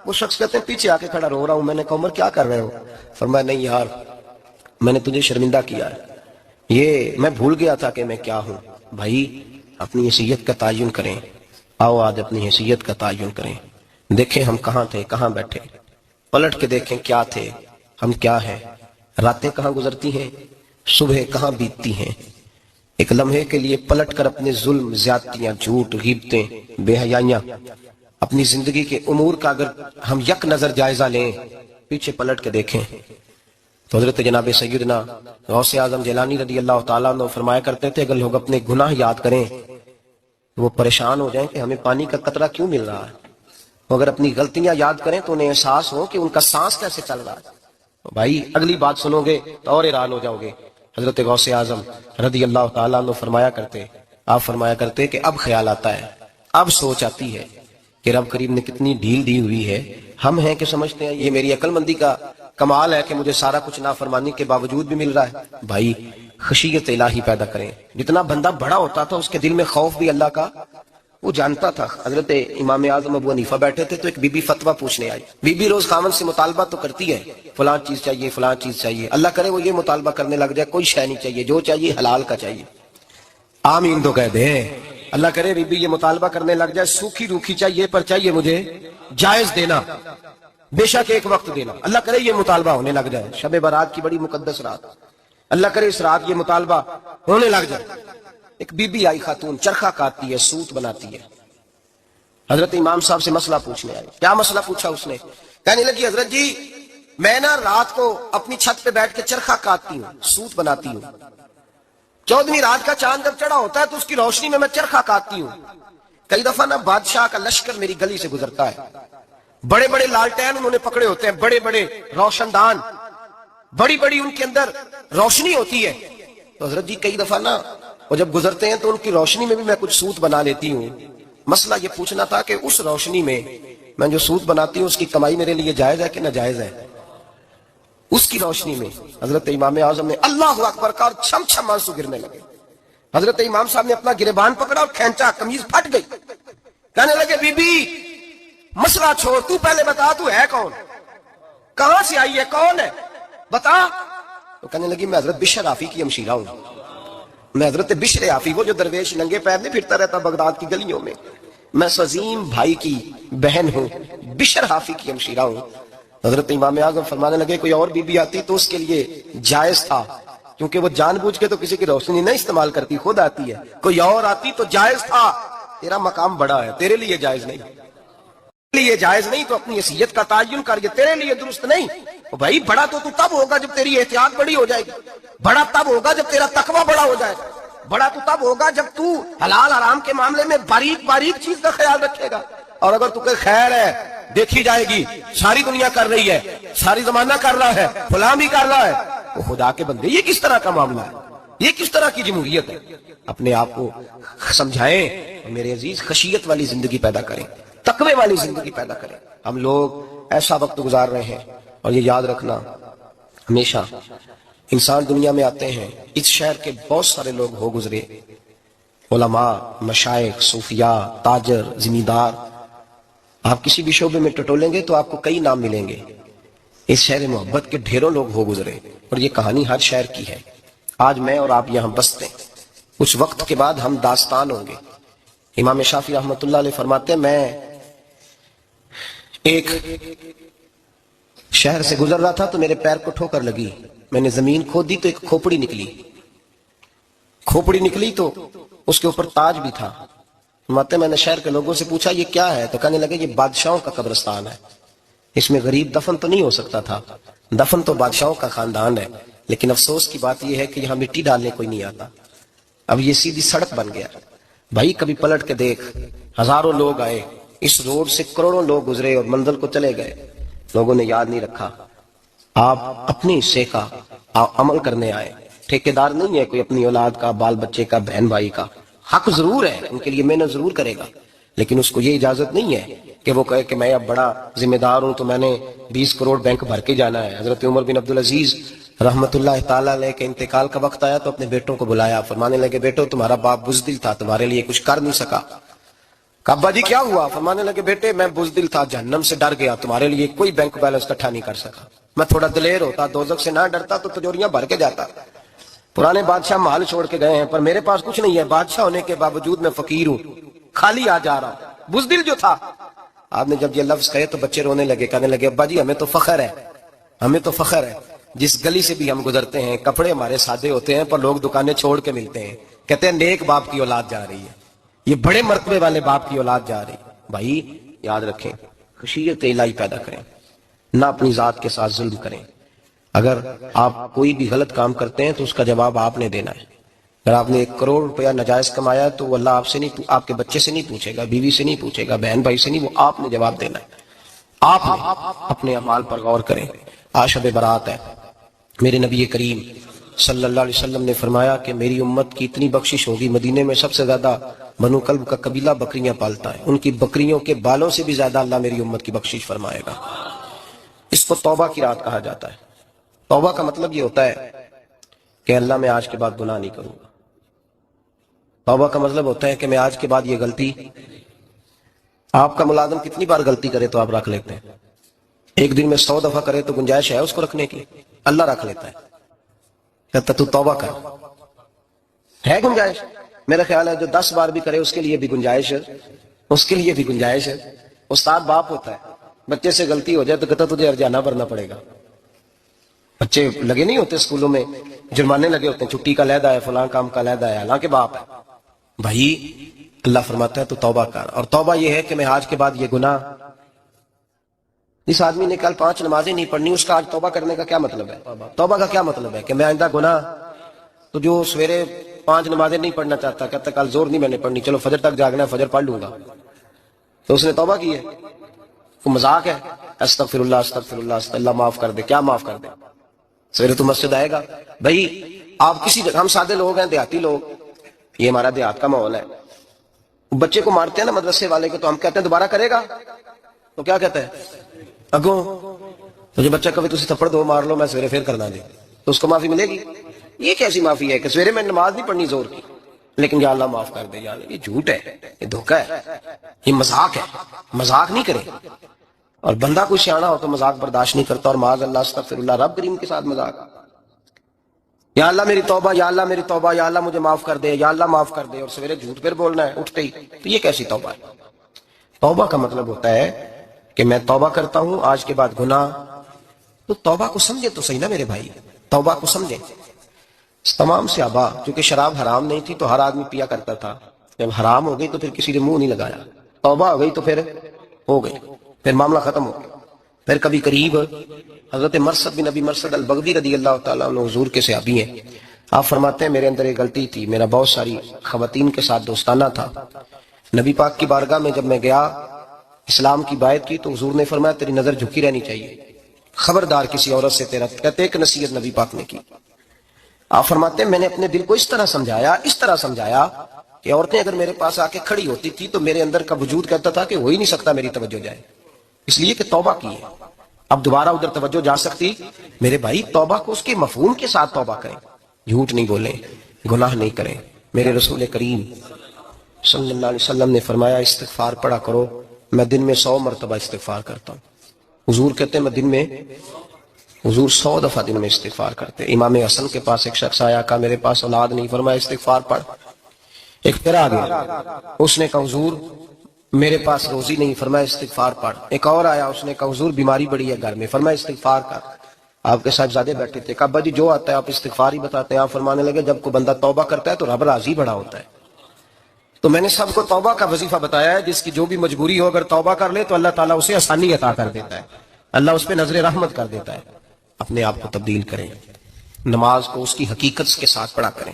وہ شخص کہتے ہیں پیچھے آ کے کھڑا رو رہا ہوں۔ میں نے کہا عمر کیا کر رہے ہو؟ فرمایا نہیں یار میں نے تجھے شرمندہ کیا ہے، یہ میں بھول گیا تھا کہ میں کیا ہوں۔ بھائی اپنی حیثیت کا تعین کریں، آؤ آج اپنی حیثیت کا تعین کریں، دیکھیں ہم کہاں تھے، کہاں بیٹھے، پلٹ کے دیکھیں کیا تھے، ہم کیا ہیں، راتیں کہاں گزرتی ہیں، صبح کہاں بیتتی ہیں۔ ایک لمحے کے لیے پلٹ کر اپنے ظلم، زیادتیاں، جھوٹ، غیبتیں، بے حیائیاں، اپنی زندگی کے امور کا اگر ہم یک نظر جائزہ لیں، پیچھے پلٹ کے دیکھیں تو حضرت جناب سیدنا غوث اعظم جیلانی رضی اللہ تعالیٰ عنہ فرمایا کرتے تھے اگر لوگ اپنے گناہ یاد کریں تو وہ پریشان ہو جائیں کہ ہمیں پانی کا قطرہ کیوں مل رہا ہے، اگر اپنی غلطیاں یاد کریں تو انہیں احساس ہو کہ ان کا سانس کیسے چل رہا ہے۔ بھائی اگلی بات سنو گے تو اور حیران ہو جاؤ گے۔ حضرت غوث اعظم رضی اللہ تعالیٰ عنہ فرمایا کرتے کہ اب خیال آتا ہے، اب سوچ آتی ہے کہ رب کریم نے کتنی ڈھیل دی ہوئی ہے، ہم ہیں کہ سمجھتے ہیں یہ میری عقل مندی کا کمال ہے کہ مجھے سارا کچھ نافرمانی کے باوجود بھی مل رہا ہے۔ بھائی خشیت الہی پیدا کریں، جتنا بندہ بڑا ہوتا تھا اس کے دل میں خوف بھی اللہ کا وہ جانتا تھا۔ حضرت امام اعظم ابو حنیفہ بیٹھے تھے تو ایک بی بی فتویٰ پوچھنے آئی، بی بی روز خاوند سے مطالبہ تو کرتی ہے فلاں چیز چاہیے فلاں چیز چاہیے، اللہ کرے وہ یہ مطالبہ کرنے لگ جائے کوئی شے نہیں چاہیے، جو چاہیے حلال کا چاہیے، آمین تو کہہ دیں۔ اللہ کرے بی بی یہ مطالبہ کرنے لگ جائے سوکھی روکھی چاہیے پر چاہیے مجھے جائز دینا، بے شک ایک وقت دینا، اللہ کرے یہ مطالبہ ہونے لگ جائے۔ شب برات کی بڑی مقدس رات، اللہ کرے اس رات یہ مطالبہ ہونے لگ جائے. ایک بی بی آئی خاتون چرخہ کاٹتی ہے, سوت بناتی ہے. حضرت امام صاحب سے مسئلہ پوچھنے آئی. کیا مسئلہ پوچھا اس نے؟ کہنے لگی حضرت جی میں نا رات کو اپنی چھت پہ بیٹھ کے چرخہ کاٹتی ہوں, سوت بناتی ہوں. 14ویں رات کا چاند جب چڑھا ہوتا ہے تو اس کی روشنی میں چرخہ کاٹتی ہوں. کئی دفعہ نا بادشاہ کا لشکر میری گلی سے گزرتا ہے, بڑے بڑے لالٹین انہوں نے پکڑے ہوتے ہیں, بڑے بڑے روشن دان, بڑی بڑی ان کے اندر روشنی ہوتی ہے. تو حضرت جی کئی دفعہ نا وہ جب گزرتے ہیں تو ان کی روشنی میں بھی میں کچھ سوت بنا لیتی ہوں. مسئلہ یہ پوچھنا تھا کہ اس روشنی میں جو سوت بناتی ہوں اس کی کمائی میرے لیے جائز ہے کہ ناجائز ہے؟ اس کی روشنی میں حضرت امام اعظم نے اللہ اکبر کہا اور چھم چھم آنسو گرنے لگے. حضرت امام صاحب نے اپنا گریبان پکڑا اور کھینچا, قمیض پھٹ گئی. کہنے لگے بی بی مسئلہ چھوڑ, تو پہلے بتا تو ہے کون, کہاں سے آئی ہے, کون ہے, بتا. تو کہنے لگی میں حضرت بشر آفی کی ہمشیرہ ہوں. میں حضرت بشر آفی, وہ جو درویش ننگے پیر نہیں پھرتا رہتا بغداد کی گلیوں میں, میں عظیم بھائی کی بہن ہوں, بشر آفی کی ہمشیرہ ہوں. حضرت امام اعظم فرمانے لگے کوئی اور بی بی آتی تو اس کے لیے جائز تھا, کیونکہ وہ جان بوجھ کے تو کسی کی روشنی نہیں استعمال کرتی, خود آتی ہے. کوئی اور آتی تو جائز تھا, تیرا مقام بڑا ہے, تیرے لیے جائز نہیں. تیرے لیے جائز نہیں تو اپنی حیثیت کا تعین کر, یہ تیرے لیے درست نہیں. بھائی بڑا تو تب ہوگا جب تیری احتیاط بڑی ہو جائے گی, بڑا تب ہوگا جب تیرا تقوی بڑا ہو جائے گا, بڑا تو تب ہوگا جب تو حلال حرام کے معاملے میں باریک باریک چیز کا خیال رکھے گا. اور اگر تو کہ خیر ہے دیکھی جائے گی, ساری دنیا کر رہی ہے, ساری زمانہ کر رہا ہے, فلاں بھی کر رہا ہے, وہ خدا کے بندے یہ کس طرح کا معاملہ ہے, یہ کس طرح کی جمہوریت ہے؟ اپنے آپ کو سمجھائیں میرے عزیز, خشیت والی زندگی پیدا کریں, تقوی والی زندگی پیدا کریں. ہم لوگ ایسا وقت گزار رہے ہیں, اور یہ یاد رکھنا ہمیشہ انسان دنیا میں آتے ہیں, اس شہر کے بہت سارے لوگ ہو گزرے, علماء, مشائخ, صوفیاء, تاجر, زمیندار, آپ کسی بھی شعبے میں ٹٹولیں گے تو آپ کو کئی نام ملیں گے. اس شہر محبت کے ڈھیروں لوگ ہو گزرے, اور یہ کہانی ہر شہر کی ہے. آج میں اور آپ یہاں بستے ہیں, کچھ وقت کے بعد ہم داستان ہوں گے. امام شافعی رحمۃ اللہ علیہ فرماتے ہیں میں ایک شہر سے گزر رہا تھا تو میرے پیر کو ٹھوکر لگی, میں نے زمین کھودی تو ایک کھوپڑی نکلی تو اس کے اوپر تاج بھی تھا. فرماتے ہیں میں نے شہر کے لوگوں سے پوچھا یہ کیا ہے, تو کہنے لگے یہ بادشاہوں کا قبرستان ہے, اس میں غریب دفن تو نہیں ہو سکتا تھا, دفن تو بادشاہوں کا خاندان ہے, لیکن افسوس کی بات یہ ہے کہ یہاں مٹی ڈالنے کوئی نہیں آتا. اب یہ سیدھی سڑک بن گیا. بھائی کبھی پلٹ کے دیکھ, ہزاروں لوگ آئے, اس روڈ سے کروڑوں لوگ گزرے اور منزل کو چلے گئے, لوگوں نے یاد نہیں رکھا. آپ اپنے حصے کا عمل کرنے آئے, ٹھیکیدار نہیں ہے کوئی اپنی اولاد کا, بال بچے کا, بہن بھائی کا. حق ضرور ہے, ان کے لیے محنت ضرور کرے گا, لیکن اس کو یہ اجازت نہیں ہے کہ وہ کہے کہ میں اب بڑا ذمہ دار ہوں تو میں نے 20 کروڑ بینک بھر کے جانا ہے. حضرت عمر بن عبدالعزیز رحمت اللہ تعالیٰ علیہ کے انتقال کا وقت آیا تو اپنے بیٹوں کو بلایا, فرمانے لگے بیٹو تمہارا باپ بزدل تھا, تمہارے لیے کچھ کر نہیں سکا. ابا جی کیا ہوا؟ فرمانے لگے بیٹے میں بزدل تھا, جہنم سے ڈر گیا, تمہارے لیے کوئی بینک بیلنس اکٹھا نہیں کر سکا. میں تھوڑا دلیر ہوتا, دوزخ سے نہ ڈرتا تو تجوریاں بھر کے جاتا. پرانے بادشاہ محل چھوڑ کے گئے ہیں, پر میرے پاس کچھ نہیں ہے, بادشاہ ہونے کے باوجود میں فقیر ہوں, خالی آ جا رہا ہوں. بزدل جو تھا. آپ نے جب یہ لفظ کہے تو بچے رونے لگے, کہنے لگے ابا جی ہمیں تو فخر ہے, ہمیں تو فخر ہے, جس گلی سے بھی ہم گزرتے ہیں کپڑے ہمارے سادے ہوتے ہیں, پر لوگ دکانیں چھوڑ کے ملتے ہیں, کہتے ہیں نیک باپ کی اولاد جا رہی ہے, یہ بڑے مرتبے والے باپ کی اولاد جا رہی ہے. بھائی یاد رکھیں, خشیت الہی پیدا کریں, نہ اپنی ذات کے ساتھ ظلم کریں. اگر آپ کوئی بھی غلط کام کرتے ہیں تو اس کا جواب آپ نے دینا ہے. اگر آپ نے 1 کروڑ روپیہ ناجائز کمایا تو وہ اللہ آپ سے نہیں, آپ کے بچے سے نہیں پوچھے گا, بیوی سے نہیں پوچھے گا, بہن بھائی سے نہیں, وہ آپ نے جواب دینا ہے. آپ اپنے اعمال پر غور کریں. آج شب برات ہے. میرے نبی کریم صلی اللہ علیہ وسلم نے فرمایا کہ میری امت کی اتنی بخشش ہوگی, مدینے میں سب سے زیادہ بنو کلب کا قبیلہ بکریاں پالتا ہے, ان کی بکریوں کے بالوں سے بھی زیادہ اللہ میری امت کی بخشش فرمائے گا. اس کو توبہ کی رات کہا جاتا ہے. توبہ کا مطلب یہ ہوتا ہے کہ اللہ میں آج کے بعد گناہ نہیں کروں گا. توبہ کا مطلب ہوتا ہے کہ میں آج کے بعد یہ غلطی, آپ کا ملازم کتنی بار غلطی کرے تو آپ رکھ لیتے ہیں, ایک دن میں 100 دفعہ کرے تو گنجائش ہے اس کو رکھنے کی, اللہ رکھ لیتا ہے, کہتا تو توبہ کر, ہے گنجائش. میرا خیال ہے جو 10 بار بھی کرے اس کے لیے بھی گنجائش ہے, اس کے لیے بھی گنجائش ہے. استاد باپ ہوتا ہے, بچے سے غلطی ہو جائے تو کہتا تجھے ارجانہ بھرنا پڑے گا. بچے لگے نہیں ہوتے اسکولوں میں جرمانے لگے ہوتے ہیں، چھٹی کا علیحدہ ہے، فلاں کام کا علیحدہ ہے، حالانکہ باپ ہے بھائی۔ اللہ فرماتا ہے تو توبہ کر، اور توبہ یہ ہے کہ میں آج کے بعد یہ گناہ، اس آدمی نے کل 5 نمازیں نہیں پڑھنی، اس کا آج توبہ کرنے کا کیا مطلب ہے؟ توبہ کا کیا مطلب ہے کہ میں آئندہ گناہ، تو جو سویرے 5 نمازیں نہیں پڑھنا چاہتا، کہتا کل زور نہیں میں نے پڑھنی، چلو فجر تک جاگنا ہے، فجر پڑھ لوں گا، تو اس نے توبہ کی ہے؟ وہ مذاق ہے؟ استغفر اللہ استغفر اللہ استغفر اللہ، معاف کر دے، کیا معاف کر دے؟ سویرے تو مسجد آئے گا بھائی، آپ کسی ہم سادے لوگ ہیں، دیہاتی لوگ، یہ ہمارا دیہات کا ماحول ہے، بچے کو مارتے ہیں نا مدرسے والے کو، تو ہم کہتے ہیں دوبارہ کرے گا، تو کیا کہتا ہے اگوں، تو جو بچہ کبھی تسی تھپڑ دو مار لو میں سویرے پھر کرنا دے، تو اس کو معافی ملے گی؟ یہ کیسی معافی ہے کہ سویرے میں نماز نہیں پڑھنی زور کی، لیکن یا اللہ معاف کر دے، یا اللہ، یہ جھوٹ ہے، یہ دھوکہ ہے، یہ مذاق ہے، مذاق نہیں کرے۔ اور بندہ کوئی سیاںا ہو تو مذاق برداشت نہیں کرتا، اور معاذ اللہ استغفر اللہ، رب کریم کے ساتھ مذاق، یا اللہ میری توبہ، یا اللہ میری توبہ، یا اللہ مجھے معاف کر دے، یا اللہ معاف کر دے، اور سویرے جھوٹ پھر بولنا ہے اٹھتے ہی، تو یہ کیسی توبہ ہے؟ توبہ کا مطلب ہوتا ہے کہ میں توبہ کرتا ہوں آج کے بعد گناہ، تو توبہ کو سمجھے تو صحیح نا میرے بھائی، توبہ کو سمجھے۔ تمام صحابہ، کیونکہ شراب حرام نہیں تھی تو ہر آدمی پیا کرتا تھا، جب حرام ہو گئی تو پھر کسی نے منہ نہیں لگایا، توبہ ہو گئی تو پھر ہو گئی، پھر معاملہ ختم ہو گیا۔ پھر کبھی قریب حضرت مرثد بن نبی مرثد البغوی رضی اللہ تعالیٰ عنہ، حضور کے صحابی ہیں، آپ فرماتے ہیں میرے اندر ایک غلطی تھی، میرا بہت ساری خواتین کے ساتھ دوستانہ تھا، نبی پاک کی بارگاہ میں جب میں گیا اسلام کی بائت کی تو حضور نے فرمایا تیری نظر جھکی رہنی چاہیے، خبردار کسی عورت سے تیرا، کہتے ایک نصیحت نبی پاک نے کی۔ آپ فرماتے ہیں میں نے اپنے دل کو اس طرح سمجھایا کہ عورتیں اگر میرے پاس آ کے کھڑی ہوتی تھی تو میرے اندر کا وجود کہتا تھا کہ ہو ہی نہیں سکتا میری توجہ جائے، اس لیے کہ توبہ کی ہے، اب دوبارہ ادھر توجہ جا سکتی؟ میرے بھائی توبہ کو اس کے مفہوم کے ساتھ توبہ کریں، جھوٹ نہیں بولیں، گناہ نہیں کریں۔ میرے رسول کریم صلی اللہ علیہ وسلم نے فرمایا استغفار پڑھا کرو، میں دن میں 100 مرتبہ استغفار کرتا ہوں۔ حضور کہتے ہیں میں دن میں، حضور 100 دفعہ دن میں استغفار کرتے۔ امام حسن کے پاس ایک شخص آیا، کہا میرے پاس اولاد نہیں، فرمایا استغفار پڑھ۔ ایک پھر آ گیا، اس نے کہا حضور میرے پاس روزی نہیں، فرمایا استغفار پڑھ۔ ایک اور آیا، اس نے کہا حضور بیماری بڑی ہے گھر میں، فرمایا استغفار کر۔ آپ کے صاحبزادے بیٹھے تھے، کہا ابا جی جو آتا ہے آپ استغفار ہی بتاتے ہیں۔ آپ فرمانے لگے جب کوئی بندہ توبہ کرتا ہے تو رب راضی بڑا ہوتا ہے۔ تو میں نے سب کو توبہ کا وظیفہ بتایا ہے، جس کی جو بھی مجبوری ہو اگر توبہ کر لے تو اللہ تعالیٰ اسے آسانی عطا کر دیتا ہے، اللہ اس پہ نظر رحمت کر دیتا ہے۔ اپنے آپ کو تبدیل کریں، نماز کو اس کی حقیقت کے ساتھ پڑھا کریں،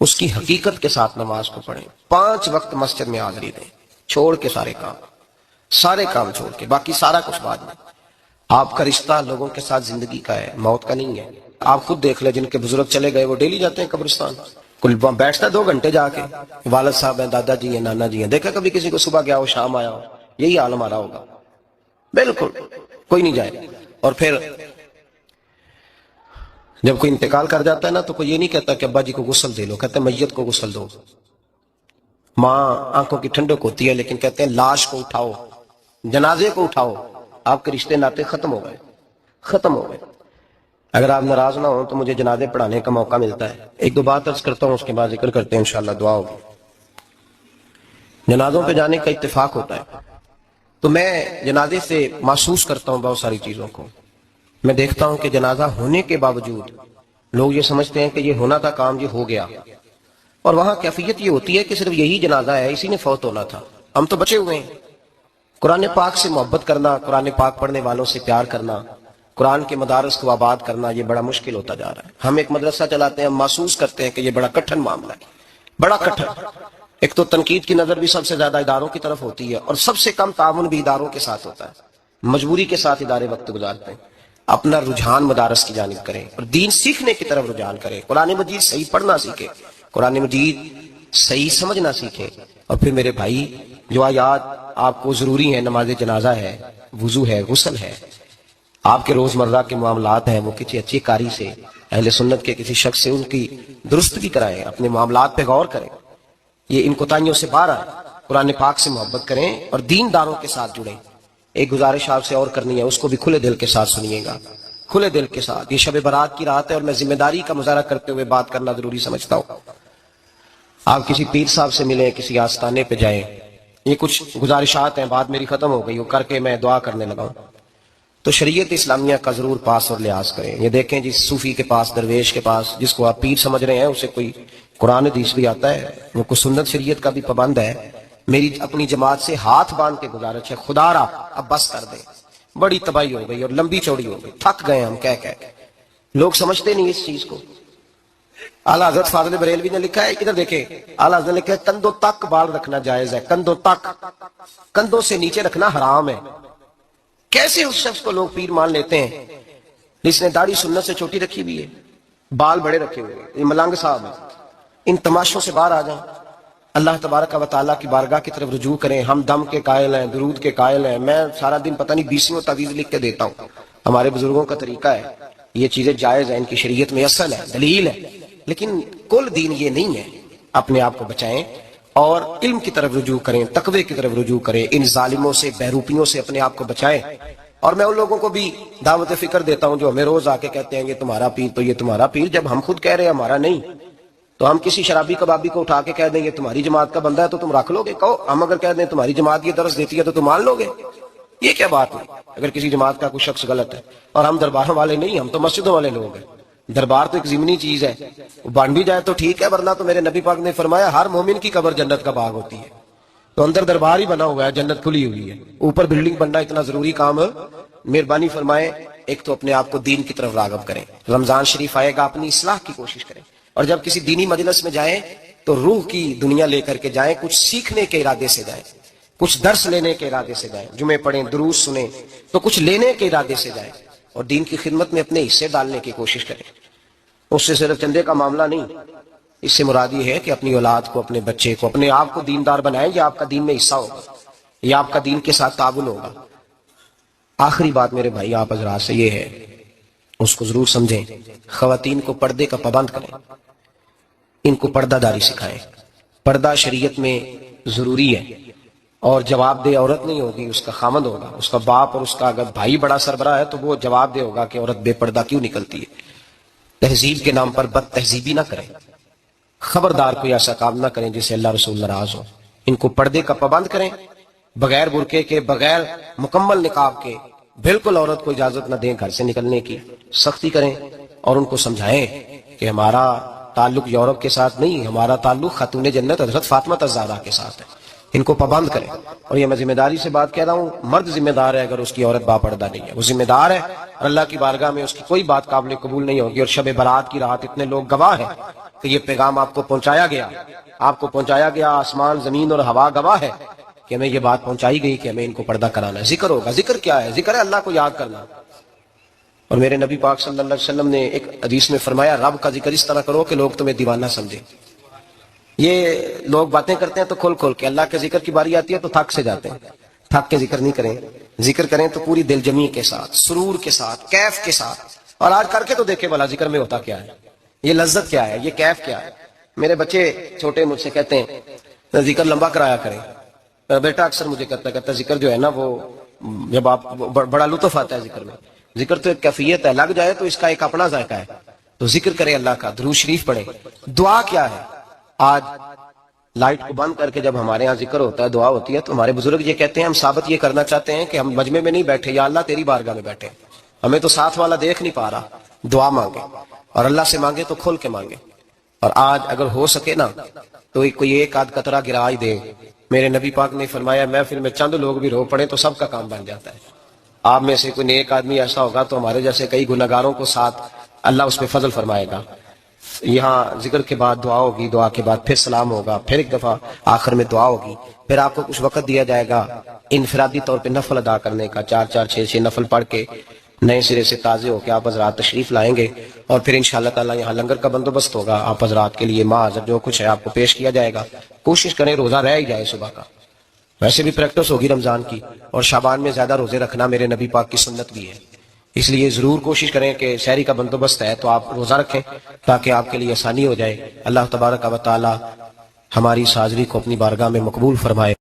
اس کی حقیقت کے ساتھ نماز کو پڑھیں، 5 وقت مسجد میں حاضری دیں، چھوڑ کے سارے کام چھوڑ کے، باقی سارا کچھ بعد میں۔ آپ کا رشتہ لوگوں کے ساتھ زندگی کا ہے، موت کا نہیں ہے۔ آپ خود دیکھ لیں، جن کے بزرگ چلے گئے وہ ڈیلی جاتے ہیں قبرستان، کل بیٹھتا ہے 2 گھنٹے جا کے، والد صاحب ہیں، دادا جی ہیں، نانا جی ہیں، دیکھا کبھی کسی کو صبح گیا ہو شام آیا ہو؟ یہی حال ہمارا ہوگا، بالکل کوئی نہیں جائے۔ اور پھر جب کوئی انتقال کر جاتا ہے نا تو کوئی یہ نہیں کہتا کہ ابا جی کو غسل دے لو، کہتے ہیں میت کو غسل دو۔ ماں آنکھوں کی ٹھنڈک ہوتی ہے لیکن کہتے ہیں لاش کو اٹھاؤ، جنازے کو اٹھاؤ۔ آپ کے رشتے ناطے ختم ہو گئے۔ اگر آپ ناراض نہ ہوں تو مجھے جنازے پڑھانے کا موقع ملتا ہے، 1-2 بات عرض کرتا ہوں، اس کے بعد ذکر کرتے ہیں، انشاءاللہ دعا ہوگی۔ جنازوں پہ جانے کا اتفاق ہوتا ہے تو میں جنازے سے محسوس کرتا ہوں بہت ساری چیزوں کو۔ میں دیکھتا ہوں کہ جنازہ ہونے کے باوجود لوگ یہ سمجھتے ہیں کہ یہ ہونا تھا کام، یہ ہو گیا، اور وہاں کیفیت یہ ہوتی ہے کہ صرف یہی جنازہ ہے، اسی نے فوت ہونا تھا، ہم تو بچے ہوئے ہیں۔ قرآن پاک سے محبت کرنا، قرآن پاک پڑھنے والوں سے پیار کرنا، قرآن کے مدارس کو آباد کرنا، یہ بڑا مشکل ہوتا جا رہا ہے۔ ہم ایک مدرسہ چلاتے ہیں، ہم محسوس کرتے ہیں کہ یہ بڑا کٹھن معاملہ ہے، بڑا کٹھن۔ ایک تو تنقید کی نظر بھی سب سے زیادہ اداروں کی طرف ہوتی ہے، اور سب سے کم تعاون بھی اداروں کے ساتھ ہوتا ہے، مجبوری کے ساتھ ادارے وقت گزارتے ہیں۔ اپنا رجحان مدارس کی جانب کریں اور دین سیکھنے کی طرف رجحان کریں، قرآن مجید صحیح پڑھنا سیکھیں، قرآن مجید صحیح سمجھنا سیکھیں۔ اور پھر میرے بھائی جو آیات آپ کو ضروری ہیں، نماز جنازہ ہے، وضو ہے، غسل ہے، آپ کے روزمرہ کے معاملات ہیں، وہ کسی اچھی کاری سے، اہل سنت کے کسی شخص سے ان کی درستگی کرائیں، اپنے معاملات پہ غور کریں، یہ ان کوتاہیوں سے باہر آئیں، قرآن پاک سے محبت کریں اور دین داروں کے ساتھ جڑیں۔ ایک گزارش آپ سے اور کرنی ہے، اس کو بھی کھلے دل کے ساتھ سنیے گا، کھلے دل کے ساتھ۔ یہ شب برات کی رات ہے اور میں ذمہ داری کا مظاہرہ کرتے ہوئے بات کرنا ضروری سمجھتا ہوں۔ آپ کسی پیر صاحب سے ملیں، کسی آستانے پہ جائیں، یہ کچھ گزارشات ہیں، بات میری ختم ہو گئی، وہ کر کے میں دعا کرنے لگا ہوں۔ تو شریعت اسلامیہ کا ضرور پاس اور لحاظ کریں. یہ دیکھیں جس صوفی کے پاس، درویش کے پاس، جس کو آپ پیر سمجھ رہے ہیں، اسے کوئی قرآن حدیث بھی آتا ہے، وہ کوئی سنت شریعت کا بھی پابند ہے. میری اپنی جماعت سے ہاتھ باندھ کے گزارش ہے، خدا را اب بس کر دیں. بڑی تباہی ہو گئی اور لمبی چوڑی ہو گئی، تھک گئے ہم کہہ کہہ کے. لوگ سمجھتے نہیں اس چیز کو. اعلیٰ حضرت فاضل بریلوی نے لکھا ہے، ادھر دیکھیں، اعلیٰ حضرت نے لکھا ہے کندھوں تک بال رکھنا جائز ہے، کندھوں تک، کندھوں سے نیچے رکھنا حرام ہے. کیسے اس شخص کو لوگ پیر مان لیتے ہیں جس نے داڑھی سنت سے چھوٹی رکھی ہوئی ہے، بال بڑے رکھے ہوئے ہیں؟ یہ ملنگ صاحب ہے. ان تماشوں سے باہر آ جائیں، اللہ تبارک و تعالیٰ کی بارگاہ کی طرف رجوع کریں. ہم دم کے قائل ہیں، درود کے قائل ہیں. میں سارا دن پتہ نہیں 20 تعویذ لکھ کے دیتا ہوں. ہمارے بزرگوں کا طریقہ ہے، یہ چیزیں جائز ہیں، ان کی شریعت میں اصل ہے، دلیل ہے، لیکن کل دین یہ نہیں ہے. اپنے آپ کو بچائیں اور علم کی طرف رجوع کریں، تقوی کی طرف رجوع کریں. ان ظالموں سے، بہروپیوں سے اپنے آپ کو بچائیں. اور میں ان لوگوں کو بھی دعوت فکر دیتا ہوں جو ہمیں روز آ کے کہتے ہیں کہ تمہارا پیر تو یہ تمہارا پیر، جب ہم خود کہہ رہے ہیں ہمارا نہیں. تو ہم کسی شرابی کبابی کو اٹھا کے کہہ دیں یہ تمہاری جماعت کا بندہ ہے تو تم رکھ لو گے؟ کہو. ہم اگر کہہ دیں تمہاری جماعت یہ درس دیتی ہے تو تم مان لو گے؟ یہ کیا بات ہے؟ اگر کسی جماعت کا کوئی شخص غلط ہے، اور ہم درباروں والے نہیں، ہم تو مسجدوں والے لوگ ہیں. دربار تو ایک ضمنی چیز ہے، بن بھی جائے تو ٹھیک ہے، ورنہ تو میرے نبی پاک نے فرمایا ہر مومن کی قبر جنت کا باغ ہوتی ہے. تو اندر دربار ہی بنا ہوا ہے، جنت کھلی ہوئی ہے. اوپر بلڈنگ بننا اتنا ضروری کام ہے؟ مہربانی فرمائیں ایک تو اپنے آپ کو دین کی طرف راغب کریں. رمضان شریف آئے گا، اپنی اصلاح کی کوشش کریں. اور جب کسی دینی مجلس میں جائیں تو روح کی دنیا لے کر کے جائیں، کچھ سیکھنے کے ارادے سے جائیں، کچھ درس لینے کے ارادے سے جائیں. جمعے پڑھیں، دروس سنیں، تو کچھ لینے کے ارادے سے جائیں اور دین کی خدمت میں اپنے حصے ڈالنے کی کوشش کریں. اس سے صرف چندے کا معاملہ نہیں، اس سے مراد یہ ہے کہ اپنی اولاد کو، اپنے بچے کو، اپنے آپ کو دیندار بنائیں. یہ آپ کا دین میں حصہ ہوگا، یہ آپ کا دین کے ساتھ تعاون ہوگا. آخری بات میرے بھائی آپ حضرات سے یہ ہے، اس کو ضرور سمجھیں. خواتین کو پردے کا پابند کریں، ان کو پردہ داری سکھائیں. پردہ شریعت میں ضروری ہے، اور جواب دہ عورت نہیں ہوگی، اس کا خامد ہوگا. اس کا باپ اور اس کا اگر بھائی بڑا سربراہ ہے تو وہ جواب دہ ہوگا کہ عورت بے پردہ کیوں نکلتی ہے. تہذیب کے نام پر بد تہذیبی نہ کریں. خبردار کوئی ایسا کام نہ کریں جس سے اللہ رسول ناراض ہو. ان کو پردے کا پابند کریں، بغیر برقعے کے، بغیر مکمل نقاب کے. بالکل عورت کو اجازت نہ دیں گھر سے نکلنے کی، سختی کریں. اور ان کو سمجھائیں کہ ہمارا تعلق یورپ کے ساتھ نہیں، ہمارا تعلق خاتون جنت حضرت فاطمہ الزہرا کے ساتھ ہے. ان کو پابند کریں. اور یہ میں ذمہ داری سے بات کہہ رہا ہوں، مرد ذمہ دار ہے اگر اس کی عورت باپردہ نہیں ہے، وہ ذمہ دار ہے. اور اللہ کی بارگاہ میں اس کی کوئی بات قابل قبول نہیں ہوگی. اور شب برات کی رات اتنے لوگ گواہ ہیں کہ یہ پیغام آپ کو پہنچایا گیا، آپ کو پہنچایا گیا. آسمان، زمین اور ہوا گواہ ہے کہ ہمیں یہ بات پہنچائی گئی کہ ہمیں ان کو پردہ کرانا ہے. ذکر ہوگا. ذکر کیا ہے؟ ذکر ہے اللہ کو یاد کرنا. اور میرے نبی پاک صلی اللہ علیہ وسلم نے ایک حدیث میں فرمایا رب کا ذکر اس طرح کرو کہ لوگ تمہیں دیوانہ سمجھیں. یہ لوگ باتیں کرتے ہیں تو کھول کھول کے، اللہ کے ذکر کی باری آتی ہے تو تھک سے جاتے ہیں. تھک کے ذکر نہیں کریں. ذکر کریں تو پوری دل جمی کے ساتھ، سرور کے ساتھ، کیف کے ساتھ. اور آج کر کے تو دیکھیں بھلا ذکر میں ہوتا کیا ہے، یہ لذت کیا ہے، یہ کیف کیا ہے. میرے بچے چھوٹے مجھ سے کہتے ہیں ذکر لمبا کرایا کریں. بیٹا اکثر مجھے کہتا ہے ذکر جو ہے نا وہ جب آپ بڑا لطف آتا ہے ذکر میں. ذکر تو ایک کیفیت ہے، لگ جائے تو اس کا ایک اپنا ذائقہ ہے. تو ذکر کریں اللہ کا، درود شریف پڑھیں. دعا کیا ہے؟ آج لائٹ کو بند کر کے جب ہمارے ہاں ذکر ہوتا ہے، دعا ہوتی ہے، تو ہمارے بزرگ یہ کہتے ہیں ہم ثابت یہ کرنا چاہتے ہیں کہ ہم مجمع میں نہیں بیٹھے، یا اللہ تیری بارگاہ میں بیٹھے. ہمیں تو ساتھ والا دیکھ نہیں پا رہا. دعا مانگے، اور اللہ سے مانگے تو کھول کے مانگے. اور آج اگر ہو سکے نا تو کوئی ایک آدھ قطرہ گرا ہی دے. میرے نبی پاک نے فرمایا محفل میں چند لوگ بھی رو پڑے تو سب کا کام بن جاتا ہے. آپ میں سے کوئی نیک آدمی ایسا ہوگا تو ہمارے جیسے کئی گنہگاروں کو ساتھ اللہ اس پہ فضل فرمائے گا. یہاں ذکر کے بعد دعا ہوگی، دعا کے بعد پھر سلام ہوگا، پھر ایک دفعہ آخر میں دعا ہوگی. پھر آپ کو کچھ وقت دیا جائے گا انفرادی طور پہ نفل ادا کرنے کا. 4 6 نفل پڑھ کے نئے سرے سے تازے ہو کے آپ حضرات تشریف لائیں گے. اور پھر انشاءاللہ تعالی یہاں لنگر کا بندوبست ہوگا. آپ حضرات کے لیے معذر جو کچھ ہے آپ کو پیش کیا جائے گا. کوشش کریں روزہ رہ ہی جائے صبح کا. ویسے بھی پریکٹس ہوگی رمضان کی، اور شعبان میں زیادہ روزے رکھنا میرے نبی پاک کی سنت بھی ہے. اس لیے ضرور کوشش کریں کہ سحری کا بندوبست ہے تو آپ روزہ رکھیں تاکہ آپ کے لیے آسانی ہو جائے. اللہ تبارک و تعالی ہماری اس حاضری کو اپنی بارگاہ میں مقبول فرمائے.